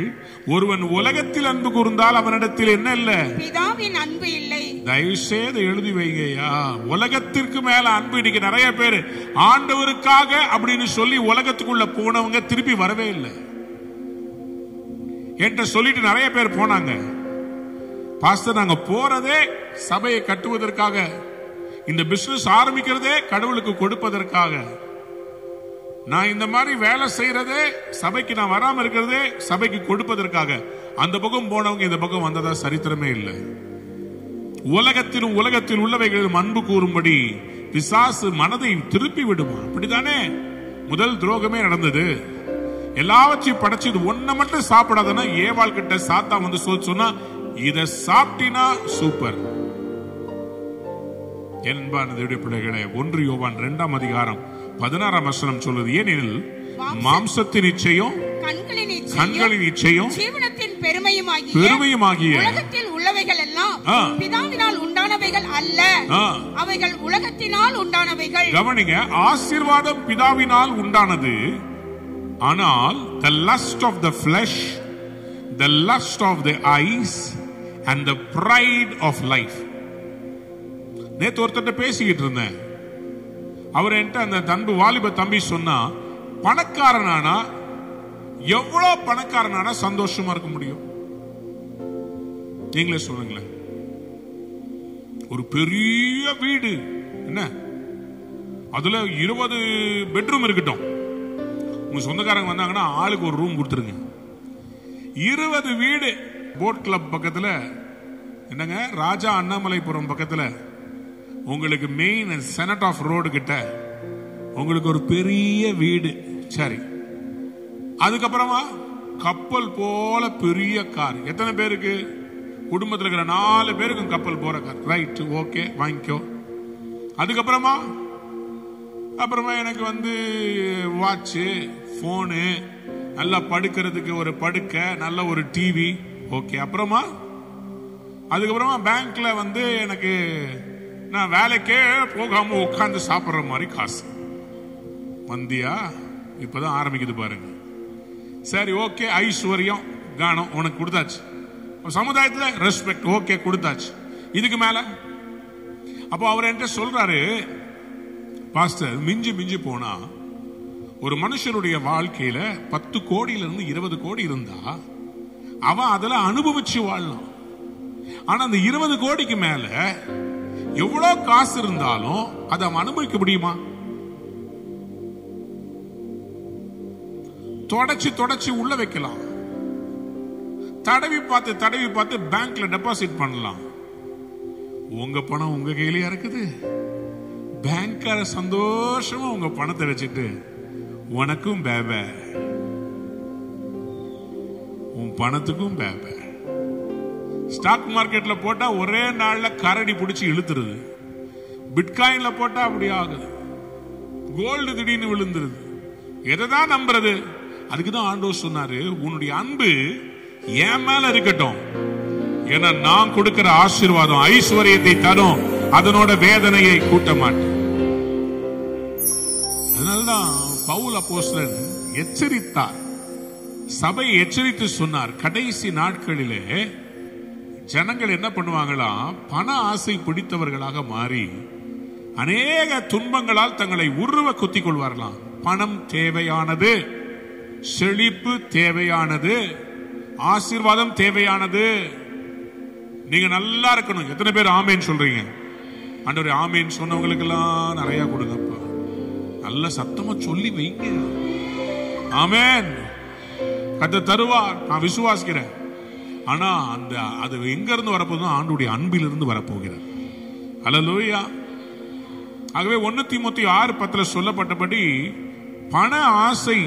ஒருவன் உலகத்தில் அன்பு கூர்ந்தால் அவனிடத்தில் என்ன இல்லை? பிதாவின் அன்பு இல்லை. தயவு செய்து எழுதி வைங்கயா. உலகத்திற்கு மேல அன்பு. இன்னைக்கு நிறைய பேர் ஆண்டவருக்காக அப்படின்னு சொல்லி உலகத்துக்குள்ள போனவங்க திருப்பி வரவே இல்லை. என்கிட்ட சொல்லிட்டு நிறைய பேர் போனாங்க, பாஸ்டர் நாங்க போறதே சபையை கட்டுவதற்காக, இந்த பிசினஸ் ஆரம்பிக்கிறதே கடவுளுக்கு கொடுப்பதற்காக, நான் இந்த மாதிரி வேலை செய்யறதே சபைக்கு, நான் வராம இருக்கிறதே சபைக்கு கொடுப்பதற்காக. அந்த பக்கம் போனவங்க இந்த பக்கம் வந்ததா சரித்திரமே இல்லை. உலகத்திலும் உலகத்தில் உள்ளவைகளிலும் அன்பு கூறும்படி பிசாசு மனதை திருப்பி விடுமா. அப்படித்தானே முதல் துரோகமே நடந்தது. எல்லாவற்றையும் படைச்சது ஒன்ன மட்டும் சாப்பிடாதனா ஏவாள் கிட்ட சாத்தா வந்து சொன்னா, இத சாப்பிட்டினா சூப்பர். என்பானது பிள்ளைகளே, 1 யோவான் 2ஆம் அதிகாரம் 16ஆம் வசனம் சொல்லுது, ஏனெனில் மாம்சத்தின் இச்சையும் கண்களின் இச்சையும் ஜீவனத்தின் பெருமையுமாகிய உலகத்தில் உள்ளவைகள் எல்லாம் பிதாவினால் உண்டானவைகள் அல்ல, அவைகள் உலகத்தினால் உண்டானவைகள். கவனிங்க, ஆசீர்வாதம் பிதாவினால் உண்டானது. ஆனால் the lust of the flesh, the lust of the eyes and the pride of life. நேத்து ஒருத்தட்ட பேசிக்கிட்டு இருந்தேன். அவர் என்கிட்ட அந்த தம்பி, வாலிப தம்பி சொன்னா, பணக்காரனானா எவ்வளவு பணக்காரனானா சந்தோஷமா இருக்க முடியும்? நீங்களே சொல்லுங்களேன். ஒரு பெரிய வீடு, என்ன அதுல 20 பெட்ரூம் இருக்கட்டும். உங்க சொந்தக்காரங்க வந்தாங்கன்னா ஆளுக்கு ஒரு ரூம் கொடுத்துருங்க. 20 வீடு. போட் கிளப் பக்கத்துல, என்னங்க ராஜா அண்ணாமலைபுரம் பக்கத்துல, உங்களுக்கு மெயின் செனட் ஆஃப் ரோடு கிட்ட உங்களுக்கு ஒரு பெரிய வீடு. சரி, அதுக்கப்புறமா கப்பல் போல பெரிய கார். எத்தனை பேருக்கு? குடும்பத்தில் இருக்கிற 4 பேருக்கும் கப்பல் போற கார். ரைட், ஓகே, வாங்கிக்கோ. அதுக்கப்புறமா எனக்கு வந்து வாட்சு, போனு, நல்லா படுக்கிறதுக்கு ஒரு படுக்கை, நல்ல ஒரு டிவி. ஓகே. அதுக்கப்புறமா பேங்க்ல வந்து எனக்கு நான் வேலைக்கே போகாம உட்கார்ந்து சாப்பிடுற மாதிரி காசு. வந்தியா? இப்பதான் ஆரம்பிக்குது பாருங்க. சரி, ஓகே, ஐஸ்வர்யம் கானம் உனக்கு கொடுத்தாச்சு. சமுதாயத்துல ரெஸ்பெக்ட், ஓகே, கொடுத்தாச்சு. இதுக்கு மேல அப்போ அவர் என்கிட்ட சொல்றாரு, பாஸ்டர், மிஞ்சி போனா ஒரு மனுஷனுடைய வாழ்க்கையில 10 கோடியிலிருந்து 20 கோடி இருந்தா அவன் அதுல அனுபவிச்சு வாழலாம். ஆனா அந்த 20 கோடிக்கு மேல எவ்வளவு காசு இருந்தாலும் அதை அவன் அனுபவிக்க முடியுமா? தொடச்சி உள்ள வைக்கலாம், தடவி பார்த்து பேங்க்ல டெபாசிட் பண்ணலாம். உங்க பணம் உங்க கையிலயா இருக்குது. பேங்க்கார சந்தோஷமா உங்க பணத்தை வச்சுட்டு உனக்கும் பேப, உன் பணத்துக்கும் பேப. ஸ்டாக் மார்க்கெட்ல போட்டா ஒரே நாள்ல கரடி பிடிச்சி இழுத்துருது. பிட்காயின்ல போட்டா அப்படி ஆகுது. கோல்டு திடீர்னு விழுந்துருது. எதைதான் நம்புறது? அதுக்குதான் ஆண்டவர் சொன்னாரு, உன்னுடைய அன்பு என் மேல இருக்கட்டும். ஏன்னா நான் கொடுக்கிற ஆசீர்வாதம் ஐஸ்வர்யத்தை தரும், அதனோட வேதனையை கூட்ட மாட்டேன். அதனால்தான் பவுல் அப்போஸ்தலன் எச்சரித்தார், சபையை எச்சரித்து சொன்னார், கடைசி நாட்களிலே ஜனங்கள் என்ன பண்ணுவாங்களாம், பண ஆசை பிடித்தவர்களாக மாறி அநேக துன்பங்களால் தங்களை உருவ குத்திக் கொள்வார்களாம். பணம் தேவையானது, செழிப்பு தேவையானது, ஆசீர்வாதம் தேவையானது. நீங்க நல்லா இருக்கணும். எத்தனை பேர் ஆமேன் சொல்றீங்க? ஆண்டவரே, ஆமேன் சொன்னவங்களுக்கு எல்லாம் நிறைய கொடுங்கப்பா. நல்ல சத்தமா சொல்லி வைங்க. ஆமேன். கர்த்தர் தருவார், நான் விசுவாசிக்கிறேன். ஆனா அந்த அது எங்க இருந்து வரப்போகுது? ஆண்டவருடைய அன்பிலிருந்து வரப்போகிறது. ஹல்லேலூயா. ஆகவே 1 தீமோத்தேயு 6:10 சொல்லப்பட்டபடி பண ஆசை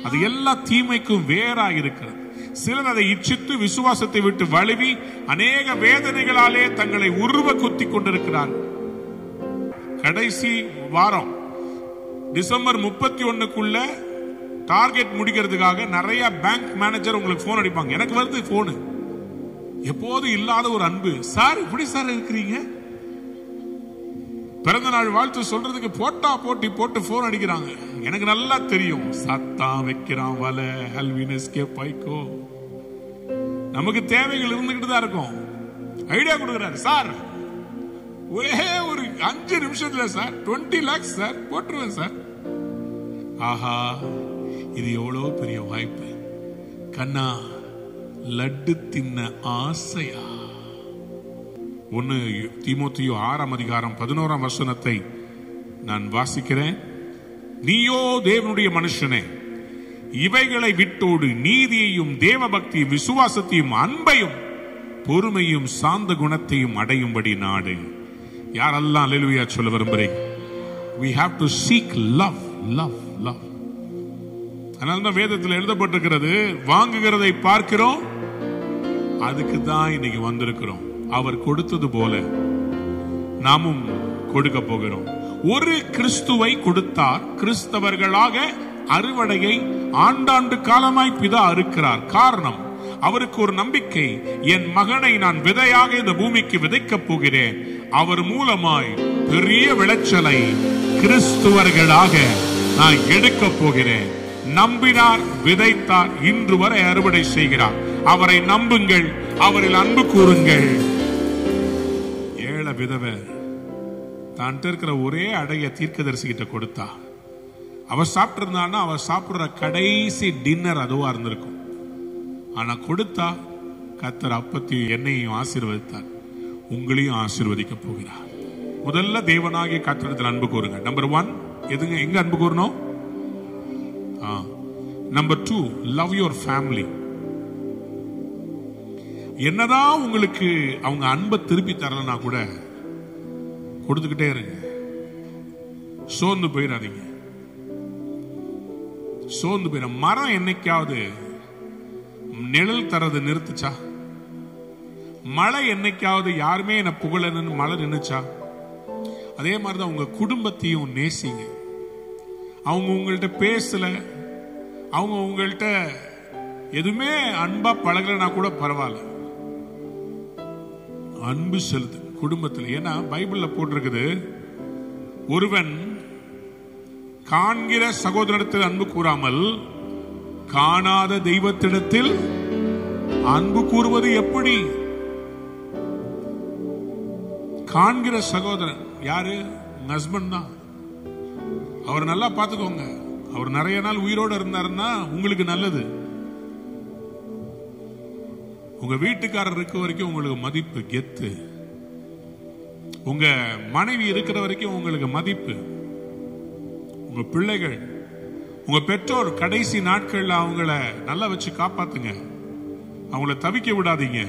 அது எல்லா தீமைக்கும் வேறாக இருக்கிறது. சிலர் அதை இச்சித்து விசுவாசத்தை விட்டு வழுவி அநேக வேதனைகளாலே தங்களை உருவ குத்தி கொண்டிருக்கிறார்கள். கடைசி வாரம் டிசம்பர் 31க்குள்ள டார்கெட் முடிக்கிறதுக்காக நிறைய பேங்க் மேனேஜர் உங்களுக்கு போன் அடிப்பாங்க. எனக்கு வருது போனு, எப்போது இல்லாத ஒரு அன்பு. சார் இப்படி சார் இருக்கிறீங்க, பிறந்த நாள் வாழ்த்து சொல்றதுக்கு போட்டா போட்டு போன் அடிக்கிறாங்க. எனக்கு நல்லா தெரியும், சத்தா வைக்கிறான் வல ஹல்வினஸ்கே பைக்கோ. நமக்கு தேவைகள் இருந்துகிட்டு தான் இருக்கும். ஐடியா கொடுக்கிறாரு, சார் ஒரே ஒரு 5 நிமிஷத்துல சார் 20 lakhs சார் போட்டுருவேன் சார். ஆஹா, இது எவ்வளவு பெரிய வாய்ப்பு. கண்ணா, லட்டு தின்ன ஆசையா? 1 தீமோத்தேயு 6:11 நான் வாசிக்கிறேன். நீயோ தேவனுடைய மனுஷனே, இவைகளை விட்டோடு நீதியையும் தேவபக்தியும் விசுவாசத்தையும் அன்பையும் பொறுமையும் சாந்த குணத்தையும் அடையும்படி நாடு. யாரெல்லாம் அல்லேலூயா சொல்ல விரும்புறீங்க? we have to seek love. அதனால்தான் வேதத்தில் எழுதப்பட்டிருக்கிறது, வாங்குகிறதை பார்க்கிறோம், அதுக்கு தான் இன்னைக்கு வந்திருக்கிறோம். அவர் கொடுத்தது போல நாமும் கொடுக்க போகிறோம். ஒரு கிறிஸ்துவை கொடுத்தார், கிறிஸ்தவர்களாக அறுவடையை ஆண்டாண்டு காலமாய் பிதா அறுக்கிறார். காரணம், அவருக்கு ஒரு நம்பிக்கை, என் மகனை நான் விதையாக இந்த பூமிக்கு விதைக்கப் போகிறேன், அவர் மூலமாய் பெரிய விளைச்சலை கிறிஸ்துவர்களாக நான் எடுக்க போகிறேன். நம்பினார், விதைத்தார், இன்று வரை அறுவடை செய்கிறார். அவரை நம்புங்கள், அவரில் அன்பு கூறுங்கள். ஏழை விதவை தான் இருக்கிற ஒரே அடைய தீர்க்கதரிசி கிட்ட கொடுத்தா, அவர் சாப்பிட்டு இருந்தான்னா அவர் சாப்பிடுற கடைசி டின்னர் அதுவா இருந்திருக்கும். ஆனா கொடுத்தா கர்த்தர் அப்பத்தையும் எண்ணெயையும் ஆசீர்வதித்தார். உங்களையும் ஆசீர்வதிக்க போகிறார். முதல்ல தேவனாகிய கர்த்தரிடத்தில் அன்பு கூறுங்க. நம்பர் 1 எதுங்க? எங்க அன்பு கூறணும்? Number 2, love your family. என்னதான் உங்களுக்கு அவங்க அன்பை திருப்பி தரலனா கூட கொடுத்துக்கிட்டே இருங்க. சோர்ந்து போயிடாதீங்க. சோர்ந்து போயிட மரம் என்னைக்காவது நிழல் தரது நிறுத்துச்சா? மழை என்னைக்காவது யாருமே என்ன புகழன்னு மழை நின்னுச்சா? அதே மாதிரிதான் உங்க குடும்பத்தையும் நேசிங்க. அவங்க உங்கள்கிட்ட பேசல, அவங்க உங்கள்கிட்ட எதுவுமே அன்பா பழகலனா கூட பரவாயில்ல, அன்பு செலுத்து குடும்பத்தில். ஏன்னா பைபிள்ல போட்டிருக்குது, ஒருவன் காண்கிற சகோதரத்தில் அன்பு கூறாமல் காணாத தெய்வத்திடத்தில் அன்பு கூறுவது எப்படி? காண்கிற சகோதரன் யாரு? உங்க ஹஸ்பண்ட் தான். அவர் நல்லா பார்த்துக்கோங்க. அவர் நிறைய நாள் உயிரோடு இருந்தாருன்னா உங்களுக்கு நல்லது. உங்க வீட்டுக்காரர் இருக்க வரைக்கும் உங்களுக்கு மதிப்பு, கெத்து. உங்க மனைவி இருக்கிற வரைக்கும் உங்களுக்கு மதிப்பு. உங்க பிள்ளைகள், உங்க பெற்றோர் கடைசி நாட்கள்ல அவங்கள நல்லா வச்சு காப்பாத்துங்க. அவங்கள தவிக்க விடாதீங்க.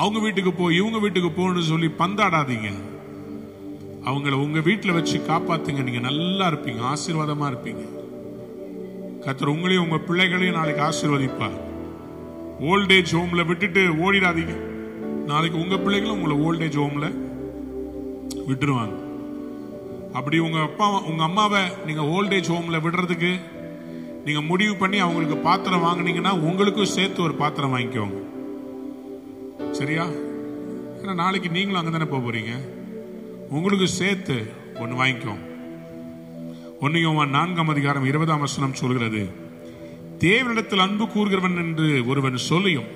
அவங்க வீட்டுக்கு போ, இவங்க வீட்டுக்கு போன்னு சொல்லி பந்தாடாதீங்க. அவங்கள உங்க வீட்டுல வச்சு காப்பாத்துங்க. நீங்க நல்லா இருப்பீங்க, ஆசீர்வாதமா இருப்பீங்க. கர்த்தர் உங்களையும் உங்க பிள்ளைகளையும் நாளைக்கு ஆசீர்வதிப்பார். ஓல்டேஜ் ஹோம்ல விட்டுட்டு ஓடிடாதீங்க. நாளைக்கு உங்க பிள்ளைகளும் உங்களை ஓல்டேஜ் ஹோம்ல விட்டுருவாங்க. அப்படி உங்க அம்மாவை நீங்க ஓல்டேஜ் ஹோம்ல விடுறதுக்கு நீங்க முடிவு பண்ணி அவங்களுக்கு பாத்திரம் வாங்கினீங்கன்னா உங்களுக்கும் சேர்த்து ஒரு பாத்திரம் வாங்கிக்கோங்க. சரியா? ஏன்னா நாளைக்கு நீங்களும் அங்க தானே போறீங்க. உங்களுக்கு சேர்த்து ஒன்னு வாங்கிக்கோங்க. 1 யோவான் 4:20 சொல்கிறது, தேவனிடத்தில் அன்பு கூறுகிறவன் என்று ஒருவன் சொல்லியும்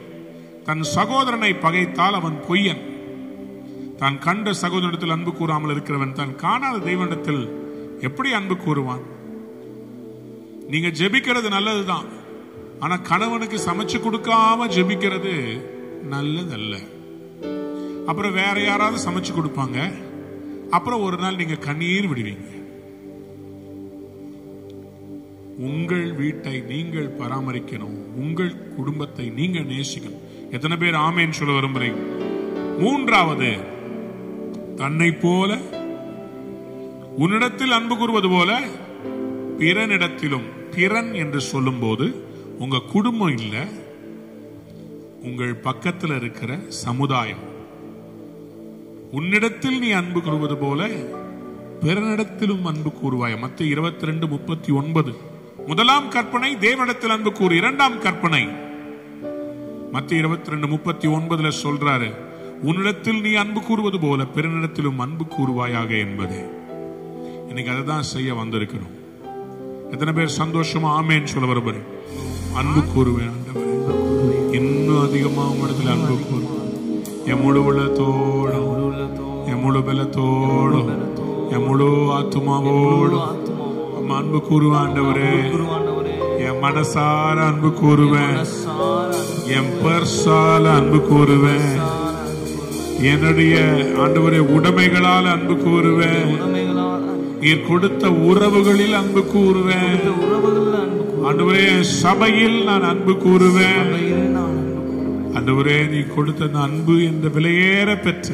தன் சகோதரனை பகைத்தால் அவன் பொய்யன். தான் கண்ட சகோதரனிடத்தில் அன்பு கூறாமல் இருக்கிறவன் தான் காணாத தேவனிடத்தில் எப்படி அன்பு கூறுவான்? நீங்க ஜெபிக்கிறது நல்லதுதான், ஆனா கணவனுக்கு சமைச்சு கொடுக்காம ஜெபிக்கிறது நல்லதல்ல. அப்புறம் வேற யாராவது சமைச்சு கொடுப்பாங்க, அப்புறம் ஒரு நாள் நீங்க கண்ணீர் விடுவீங்க. உங்கள் வீட்டை நீங்கள் பராமரிக்கணும், உங்கள் குடும்பத்தை நீங்க நேசிக்கணும். எத்தனை பேர் ஆமேன் சொல்ல விரும்புறீங்க? 3வது, தன்னை போல உன்னிடத்தில் அன்பு கூறுவது போல பிறனிடத்திலும். பிறன் என்று சொல்லும் போது உங்க குடும்பம் இல்ல, உங்கள் பக்கத்தில் இருக்கிற சமுதாயம். உன்னிடத்தில் நீ அன்பு கூறுவது போல பிறனிடத்திலும் அன்பு கூறுவாய். மத்தேயு 22:39. முதலாம் கற்பனை தேவனிடத்தில் அன்பு கூறு. 2ஆம் கற்பனை மத்தேயு 22:39 சொல்றாரு, உன்னிடத்தில் நீ அன்பு கூறுவது போல பிறனிடத்திலும் அன்பு கூறுவாயாக என்பது. இன்னைக்கு அதை தான் செய்ய வந்திருக்கிறோம். எத்தனை பேர் சந்தோஷமா ஆமேன் சொல்ல வருகிறேன்? அன்பு கூறுவேன், இன்னும் அதிகமா உங்களிடத்தில் அன்பு கூறுவேன். என் முழு உள்ளத்தோடும், என் முழு பலத்தோடும், என் முழு ஆத்துமாவோடும் அன்பு கூறுவாண்டவரே. என் மனசார அன்பு கூறுவேன், என் பர்சால அன்பு கூறுவேன், என்னுடைய ஆண்டவரே உடைமைகளால் அன்பு கூறுவேன், நீர் கொடுத்த உறவுகளில் அன்பு கூறுவேன், ஆண்டவரே சபையில் நான் அன்பு கூறுவேன். ஆண்டவரே நீ கொடுத்த அன்பு என்ற விலையேற பெற்ற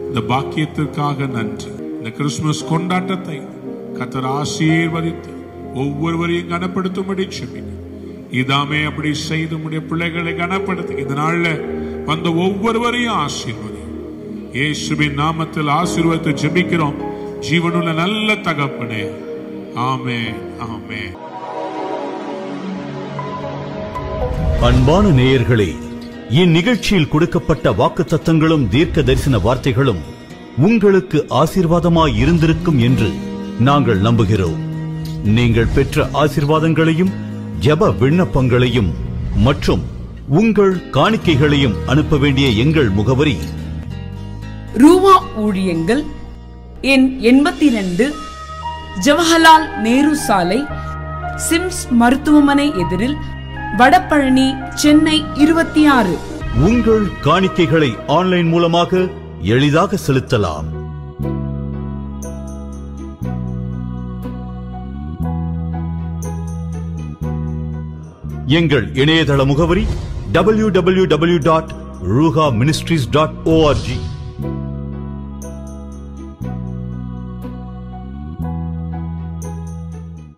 இந்த பாக்கியத்திற்காக நன்றி. இந்த கிறிஸ்துமஸ் கொண்டாட்டத்தை கர்த்தர் ஆசீர்வதித்து ஒவ்வொருவரையும் கனப்படுத்தும்படி செபிங்க. இதாமே அப்படி செய்து உடைய பிள்ளைகளை கனப்படுத்தி இந்த நாள்ல வந்த ஒவ்வொருவரையும் ஆசீர்வதி. இயேசுவின் நாமத்தில் ஆசீர்வதித்து ஜெபிக்கிறோம் ஜீவனுள்ள நல்ல தகப்பனே. ஆமென், ஆமென். அன்பான நேயர்களே, இந்நிகழ்ச்சியில் கொடுக்கப்பட்ட வாக்குத்தத்தங்களும் தீர்க்க தரிசன வார்த்தைகளும் உங்களுக்கு ஆசீர்வாதமாய் இருந்திருக்கும் என்று நாங்கள் நம்புகிறோம். நீங்கள் பெற்ற ஆசீர்வாதங்களையும் ஜெப விண்ணப்பங்களையும் மற்றும் உங்கள் காணிக்கைகளையும் அனுப்ப வேண்டிய எங்கள் முகவரி: ரூவா ஊழியங்கள், எண் 82, ஜவஹர்லால் நேரு சாலை, சிம்ஸ் மருத்துவமனை எதிரில், வடபழனி, சென்னை 26. உங்கள் காணிக்கைகளை ஆன்லைன் மூலமாக எளிதாக செலுத்தலாம். எங்கள் இணையதள முகவரி www.ruhaministries.org.